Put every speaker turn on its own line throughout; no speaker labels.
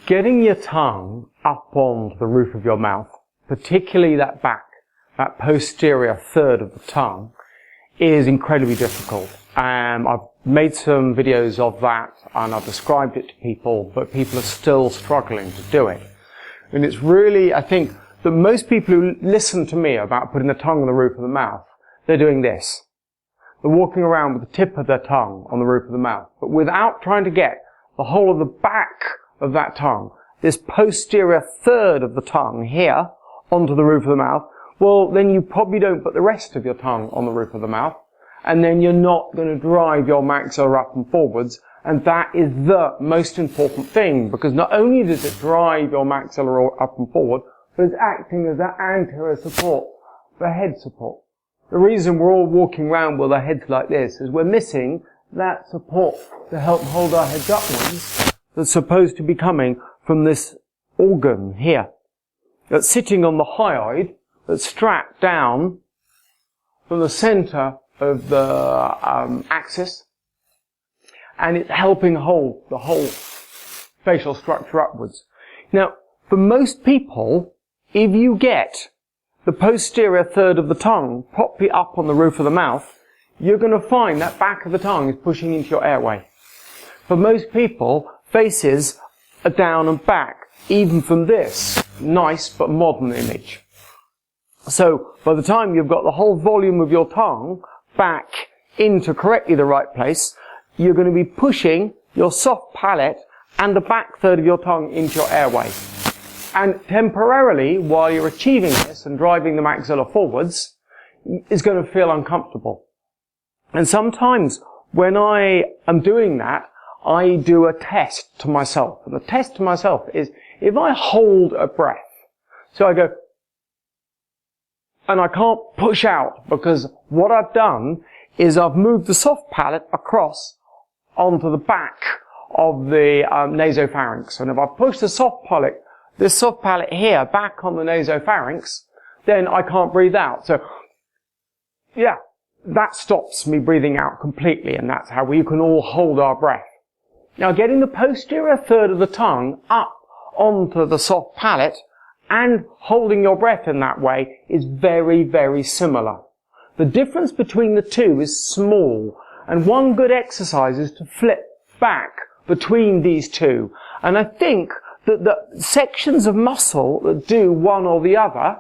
Getting your tongue up onto the roof of your mouth, particularly that back, that posterior third of the tongue, is incredibly difficult. I've made some videos of that and I've described it to people, but people are still struggling to do it. And it's really, I think, that most people who listen to me about putting the tongue on the roof of the mouth, they're doing this. They're walking around with the tip of their tongue on the roof of the mouth, but without trying to get the whole of the back of that tongue, this posterior third of the tongue here, onto the roof of the mouth, well, then you probably don't put the rest of your tongue on the roof of the mouth, and then you're not going to drive your maxilla up and forwards, and that is the most important thing, because not only does it drive your maxilla up and forward, but it's acting as that anterior support for head support. The reason we're all walking around with our heads like this is we're missing that support to help hold our heads upwards that's supposed to be coming from this organ here, that's sitting on the hyoid, that's strapped down from the center of the axis, and it's helping hold the whole facial structure upwards. Now, for most people, if you get the posterior third of the tongue properly up on the roof of the mouth, you're going to find that back of the tongue is pushing into your airway. For most people, faces are down and back, even from this nice but modern image. So, by the time you've got the whole volume of your tongue back into correctly the right place, you're going to be pushing your soft palate and the back third of your tongue into your airway. And temporarily, while you're achieving this and driving the maxilla forwards, it's going to feel uncomfortable. And sometimes when I am doing that, I do a test to myself. And the test to myself is if I hold a breath, so I go, and I can't push out because what I've done is I've moved the soft palate across onto the back of the nasopharynx. And if I push the soft palate, this soft palate here back on the nasopharynx, then I can't breathe out. So, yeah, that stops me breathing out completely, and that's how we can all hold our breath. Now, getting the posterior third of the tongue up onto the soft palate and holding your breath in that way is very, very similar. The difference between the two is small, and one good exercise is to flip back between these two. And I think that the sections of muscle that do one or the other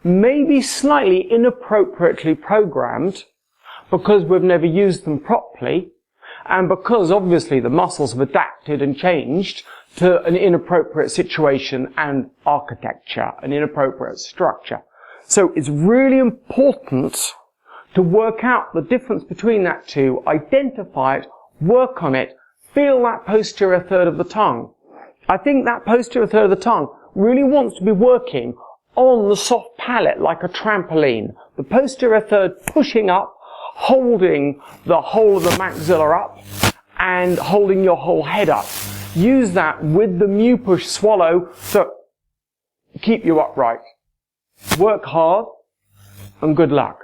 may be slightly inappropriately programmed because we've never used them properly, and because obviously the muscles have adapted and changed to an inappropriate situation and architecture, an inappropriate structure. So it's really important to work out the difference between that two, identify it, work on it, feel that posterior third of the tongue. I think that posterior third of the tongue really wants to be working on the soft palate like a trampoline. The posterior third pushing up, holding the whole of the maxilla up, and holding your whole head up. Use that with the Mew push swallow to keep you upright. Work hard, and good luck.